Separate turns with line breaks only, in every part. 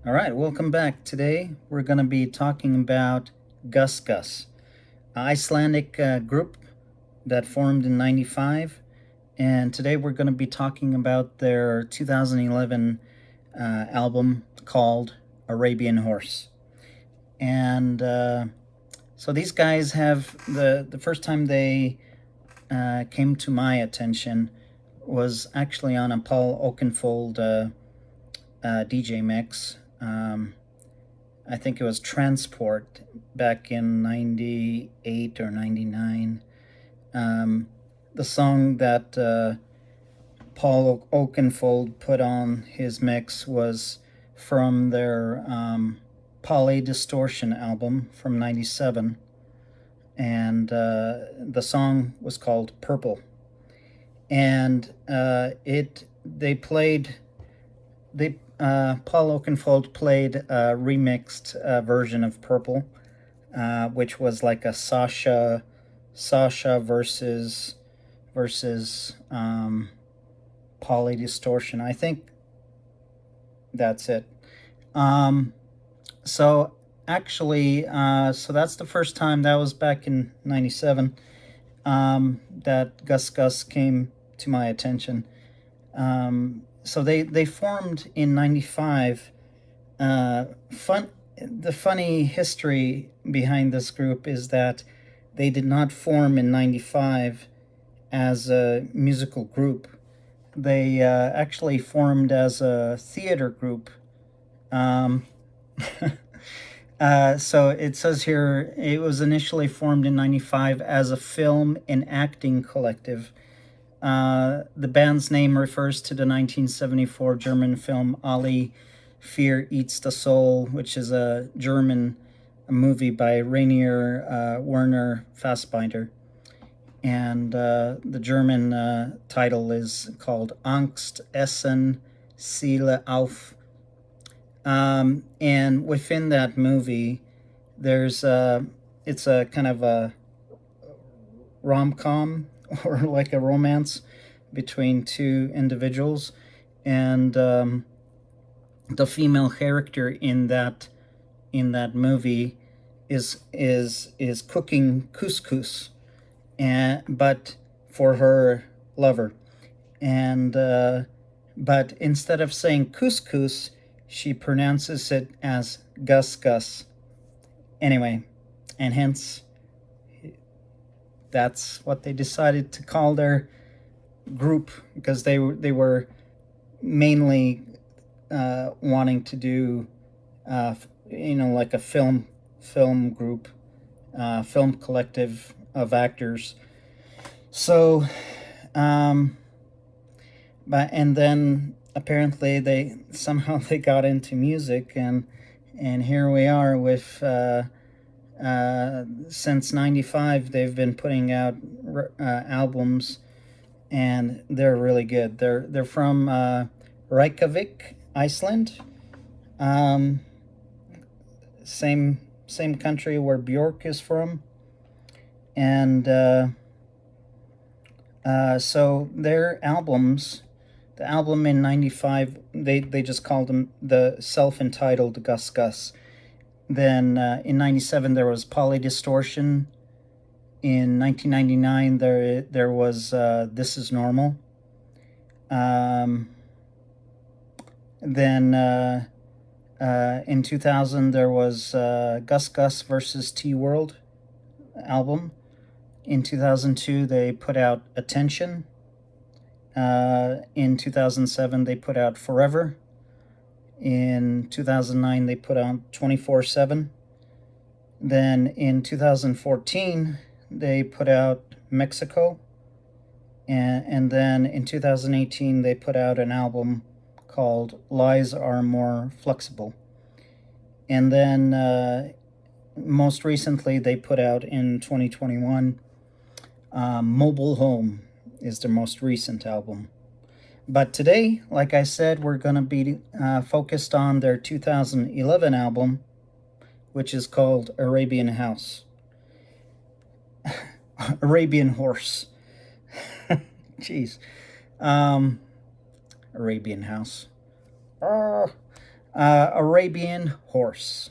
All right, welcome back. Today we're going to be talking about Gusgus, an Icelandic group that formed in '95. And today we're going to be talking about their 2011 album called Arabian Horse. And so these guys have the first time they came to my attention was actually on a Paul Oakenfold DJ mix. I think it was Transport back in '98 or '99. The song that Paul Oakenfold put on his mix was from their Poly Distortion album from '97, and the song was called Purple. And Paul Oakenfold played a remixed version of Purple, which was like a Sasha versus Poly Distortion. I think that's it. Um, so actually, so that's the first time. That was back in '97 that Gus came to my attention. So they formed in '95. The funny history behind this group is that they did not form in '95 as a musical group. They actually formed as a theater group. Um, so it says here it was initially formed in '95 as a film and acting collective. The band's name refers to the 1974 German film Ali Fear Eats the Soul, which is a German movie by Rainier Werner Fassbinder. And the German title is called Angst, Essen, Seele auf. And within that movie, it's a kind of a rom-com or like a romance between two individuals, and the female character in that movie is cooking couscous, and but for her lover, and but instead of saying couscous, she pronounces it as Gusgus. Anyway, and hence that's what they decided to call their group, because they were mainly wanting to do like a film group, film collective of actors. So but and then apparently they somehow they got into music, and here we are with since '95 they've been putting out albums, and they're really good. They're from Reykjavik, Iceland. Um, same country where Bjork is from, and so their albums. The album in '95, they just called them the self-entitled Gus. Then in '97 there was Poly Distortion. In 1999 there was This Is Normal. Then in 2000 there was Gus versus T World album. In 2002 they put out Attention. In 2007 they put out Forever. In 2009 they put out 24/7. Then in 2014 they put out Mexico. And then in 2018 they put out an album called Lies Are More Flexible. And then most recently they put out in 2021 Mobile Home is their most recent album. But today, like I said, we're going to be focused on their 2011 album, which is called Arabian House. Arabian Horse. Jeez. Arabian House. Arabian Horse.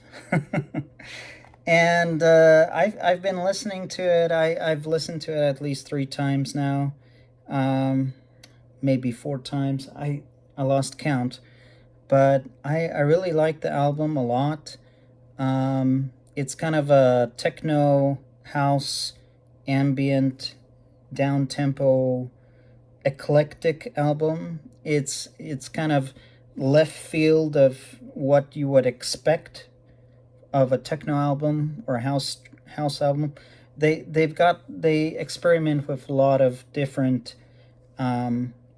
And I've been listening to it. I've listened to it at least 3 times now, um, maybe 4 times. I lost count, but I really like the album a lot. It's kind of a techno house, ambient, down tempo, eclectic album. It's kind of left field of what you would expect of a techno album or a house album. They experiment with a lot of different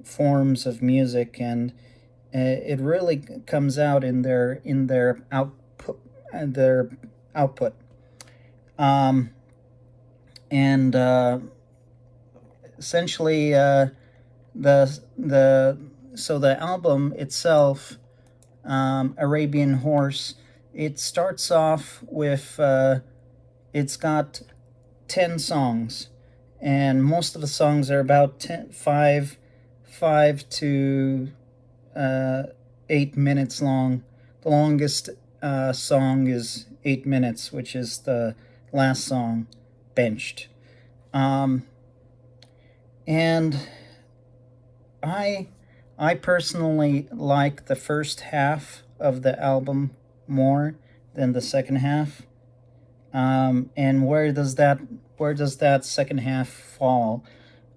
forms of music, and it really comes out in their output. Um, and essentially, the so the album itself, Arabian Horse, it starts off with it's got 10 songs, and most of the songs are about 5 to 8 minutes long. The longest song is 8 minutes, which is the last song, Benched. Um, and I I personally like the first half of the album more than the second half. And where does that second half fall?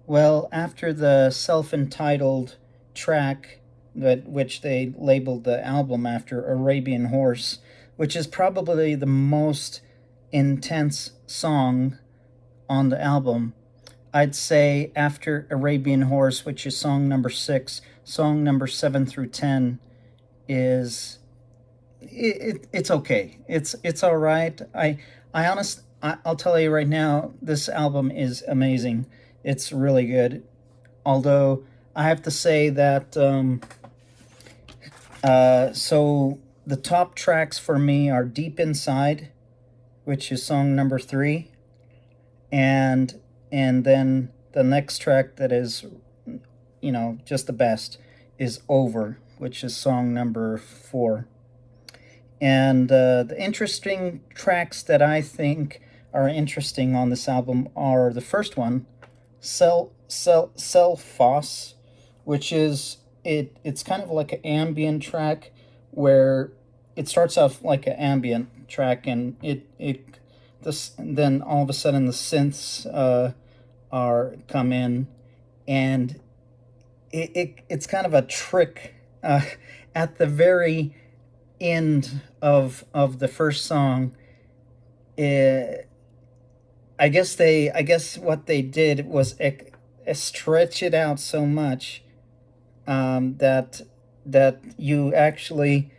Well, after the self-entitled track, that which they labeled the album after, Arabian Horse, which is probably the most intense song on the album. I'd say after Arabian Horse, which is song number 6, song number 7 through 10 is it's okay. It's all right. I'll tell you right now, this album is amazing. It's really good. Although I have to say that so the top tracks for me are Deep Inside, which is song number 3, and then the next track that is, just the best, is Over, which is song number 4. And the interesting tracks that I think are interesting on this album are the first one, Cell Foss, which is it's kind of like an ambient track, where it starts off like an ambient track, and it this then all of a sudden the synths are come in, and it's kind of a trick at the very end of the first song. eh, I guess what they did was stretch it out so much, that you actually,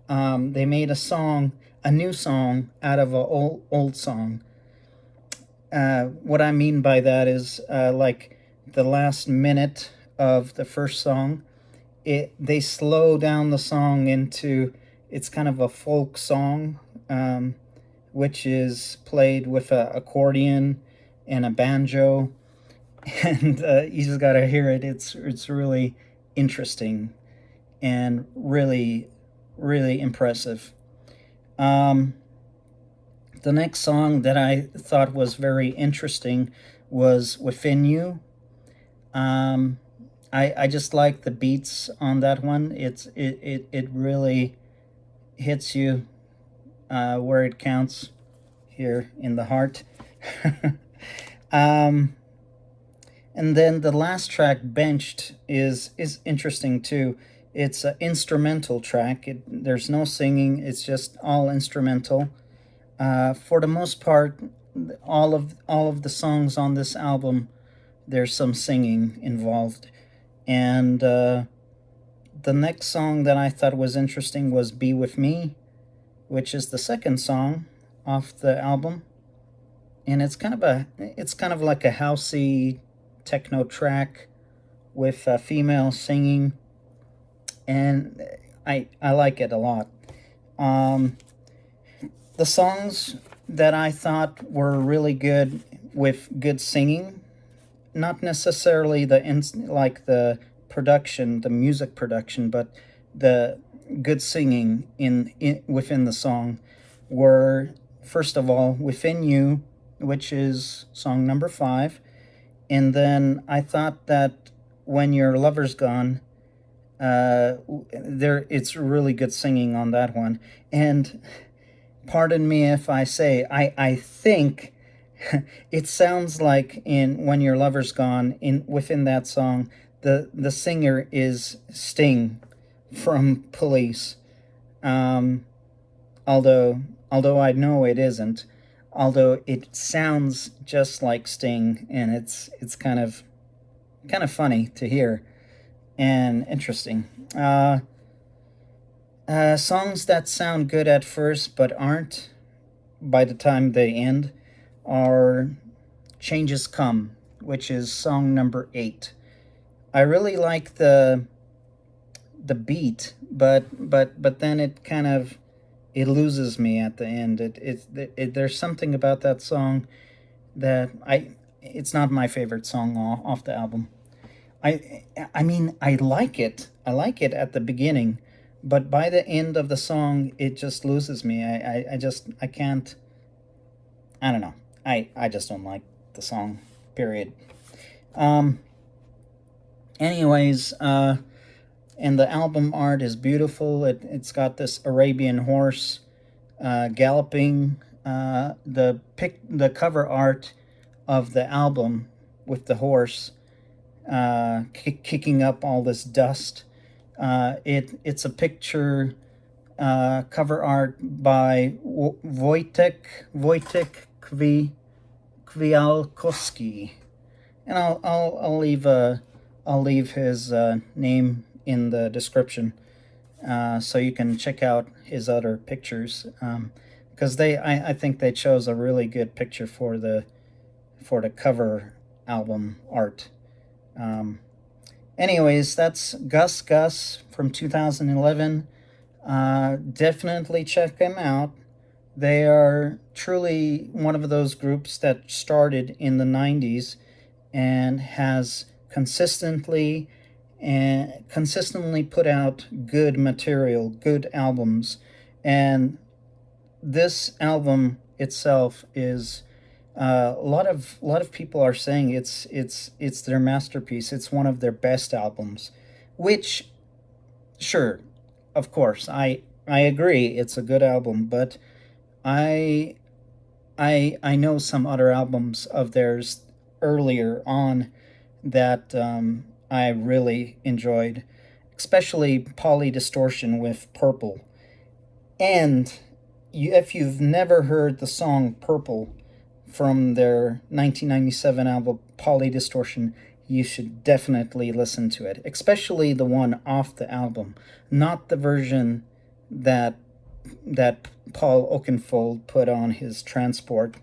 they made a new song out of a old song. What I mean by that is, like the last minute of the first song, they slow down the song into, it's kind of a folk song, which is played with a accordion and a banjo, and you just gotta hear it. It's really interesting and really really impressive. Um, the next song that I thought was very interesting was Within You. Um, I just like the beats on that one. It really hits you where it counts, here in the heart. um, and then the last track, Benched, is interesting too. It's an instrumental track. There's no singing. It's just all instrumental. For the most part, all of the songs on this album, there's some singing involved. And the next song that I thought was interesting was Be With Me, which is the second song off the album. And it's kind of like a housey techno track with female singing, and I like it a lot. Um, the songs that I thought were really good with good singing, not necessarily like the production, the music production, but the good singing within the song were, first of all, Within You, which is song number 5. And then I thought that When Your Lover's Gone, it's really good singing on that one. And pardon me if I say, I think it sounds like in When Your Lover's Gone, within that song, the singer is Sting from Police. Um, although I know it isn't, although it sounds just like Sting, and it's kind of funny to hear and interesting. Songs that sound good at first but aren't by the time they end are Changes Come, which is song number 8. I really like the beat, but then it loses me at the end. There's something about that song that it's not my favorite song off the album. I mean, I like it. I like it at the beginning, but by the end of the song, it just loses me. I can't. I don't know. I just don't like the song. Period. Um. Anyways, and the album art is beautiful. It's got this Arabian horse galloping. The cover art of the album with the horse kicking up all this dust. It's a picture cover art by Wojtek Kwiatkowski, and I'll leave his name in the description, so you can check out his other pictures, because I think they chose a really good picture for the cover album art. Anyways, that's Gusgus from 2011. Definitely check them out. They are truly one of those groups that started in the 90s and has consistently put out good material, good albums. And this album itself is a lot of people are saying it's their masterpiece. It's one of their best albums, which, sure, of course, I agree. It's a good album, but I I know some other albums of theirs earlier on that I really enjoyed, especially Poly Distortion with Purple. And if you've never heard the song Purple from their 1997 album Poly Distortion, you should definitely listen to it, especially the one off the album, not the version that Paul Oakenfold put on his Transport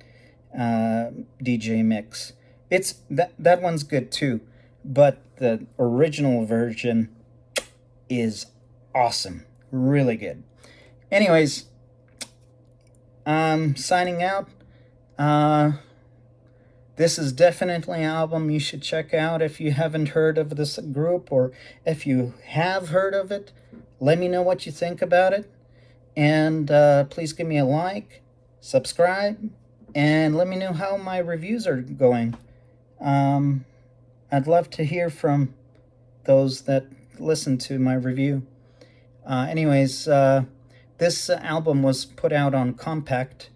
DJ mix. It's that one's good too, but the original version is awesome, really good. Anyways, signing out. This is definitely an album you should check out if you haven't heard of this group, or if you have heard of it, let me know what you think about it. And please give me a like, subscribe, and let me know how my reviews are going. I'd love to hear from those that listen to my review. Anyways, this album was put out on Compact,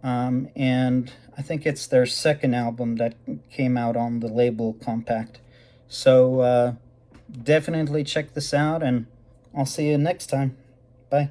and I think it's their second album that came out on the label Compact. So definitely check this out, and I'll see you next time. Bye.